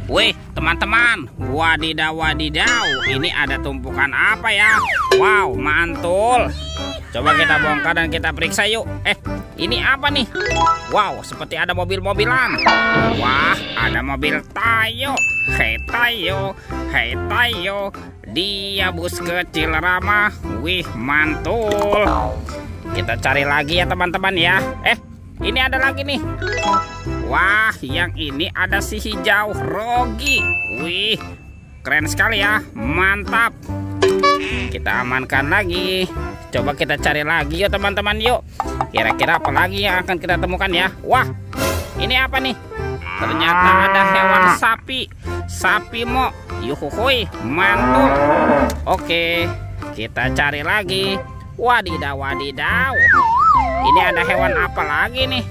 Wih, teman-teman, wadidaw wadidaw, ini ada tumpukan apa ya? Wow, mantul. Coba kita bongkar dan kita periksa yuk. Ini apa nih? Wow, seperti ada mobil-mobilan. Wah, ada mobil Tayo. Hei Tayo, hei Tayo, dia bus kecil ramah. Wih, mantul. Kita cari lagi ya teman-teman ya. Ini ada lagi nih. Wah, yang ini ada si hijau Rogi. Wih, keren sekali ya, mantap. Kita amankan lagi. Coba kita cari lagi yuk teman-teman yuk. Kira-kira apa lagi yang akan kita temukan ya? Wah, ini apa nih? Ternyata ada hewan sapi. Sapi mo. Yuhuhui, mantul. Oke, kita cari lagi. Wadidaw wadidaw. Ini ada hewan apa lagi nih?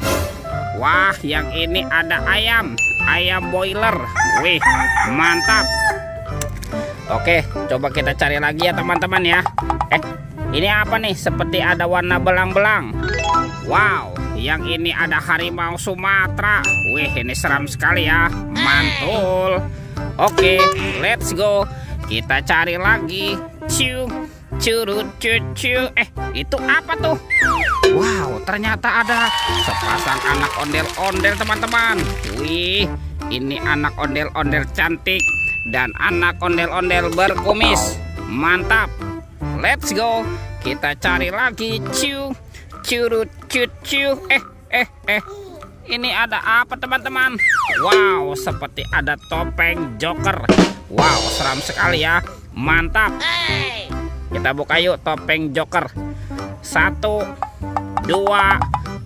Wah, yang ini ada ayam. Ayam boiler. Wih, mantap. Oke, coba kita cari lagi ya teman-teman ya. Ini apa nih? Seperti ada warna belang-belang. Wow, yang ini ada harimau Sumatera. Wih, ini seram sekali ya. Mantul. Oke, let's go. Kita cari lagi. Curut cucu. Itu apa tuh? Wow, ternyata ada sepasang anak ondel-ondel teman-teman. Wih, ini anak ondel-ondel cantik dan anak ondel-ondel berkumis. Mantap. Let's go. Kita cari lagi. Curut cucu. Ini ada apa teman-teman? Wow, seperti ada topeng Joker. Wow, seram sekali ya. Mantap. Kita buka yuk topeng Joker. 1, 2,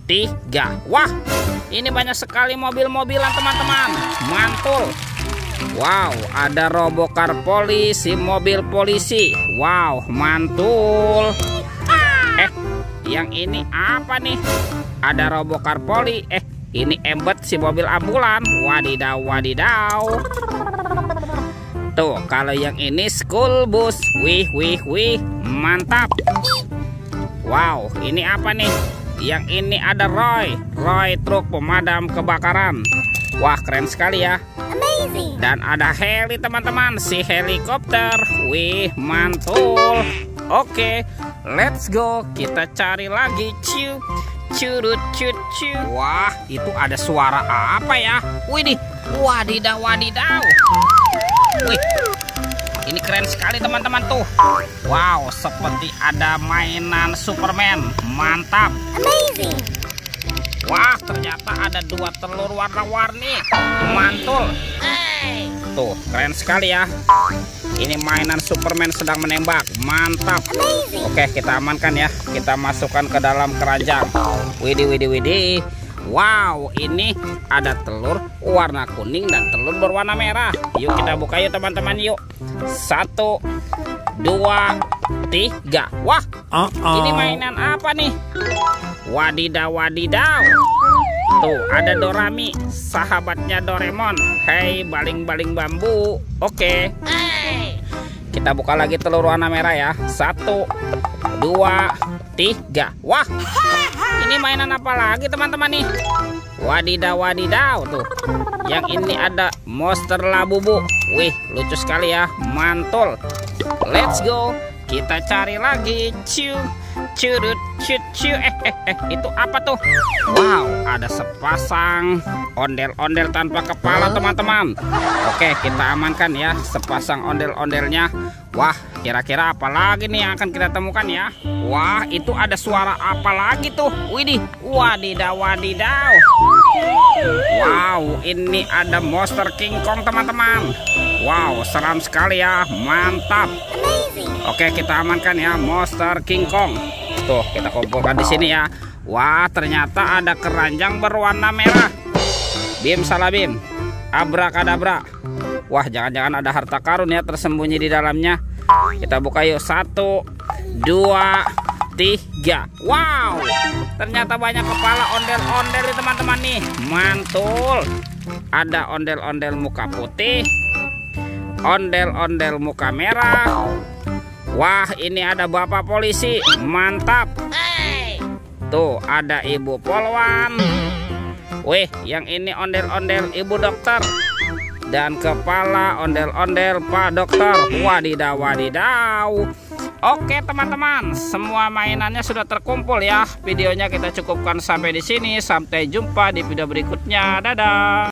3. Wah, ini banyak sekali mobil-mobilan teman-teman. Mantul. Wow, ada robokar polisi, mobil polisi. Wow, mantul. Yang ini apa nih? Ada robokar poli. Ini embed si mobil ambulan. Wadidaw wadidaw. Tuh, kalau yang ini school bus. Wih, mantap. Wow, ini apa nih? Yang ini ada Roy truk pemadam kebakaran. Wah, keren sekali ya. Amazing. Dan ada heli teman-teman, si helikopter. Wih, mantul. Oke, let's go. Kita cari lagi. Curut cucu. Wah, itu ada suara apa ya? Wih, wadidaw wadidaw. Wih, ini keren sekali teman-teman tuh. Wow, seperti ada mainan Superman. Mantap. Amazing. Wah, ternyata ada 2 telur warna-warni. Mantul. Tuh, keren sekali ya. Ini mainan Superman sedang menembak. Mantap. Amazing. Oke, kita amankan ya. Kita masukkan ke dalam keranjang. Widih. Wow, ini ada telur warna kuning dan telur berwarna merah. Yuk kita buka yuk teman-teman yuk. 1, 2, 3. Wah, ini mainan apa nih? Wadidaw wadidaw. Tuh, ada Dorami, sahabatnya Doraemon. Hei, baling-baling bambu. Oke. Kita buka lagi telur warna merah ya. 1, 2, 3. Wah, ini mainan apa lagi teman-teman nih? Wadidaw wadidaw tuh. Yang ini ada monster labubu. Wih, lucu sekali ya. Mantul. Let's go. Kita cari lagi. Curut cucu. Itu apa tuh? Wow, ada sepasang ondel-ondel tanpa kepala teman-teman. Oke, kita amankan ya sepasang ondel-ondelnya. Wah, kira-kira apa lagi nih yang akan kita temukan ya? Wah, itu ada suara apa lagi tuh? Widih, wadidaw wadidaw. Wow, ini ada monster King Kong teman-teman. Wow, seram sekali ya. Mantap. Oke, kita amankan ya monster King Kong. Tuh, kita kumpulkan di sini ya. Wah, ternyata ada keranjang berwarna merah. Bim salah bim. Abrakadabra. Wah, jangan-jangan ada harta karun ya tersembunyi di dalamnya. Kita buka yuk. 1, 2, 3. Wow, ternyata banyak kepala ondel-ondel nih teman-teman nih. Mantul. Ada ondel-ondel muka putih, ondel-ondel muka merah. Wah, ini ada bapak polisi. Mantap. Tuh, ada ibu polwan. Wih, yang ini ondel-ondel ibu dokter. dan kepala ondel-ondel Pak Dokter. Wadidaw, wadidaw. Oke teman-teman, semua mainannya sudah terkumpul ya. Videonya kita cukupkan sampai di sini. Sampai jumpa di video berikutnya. Dadah.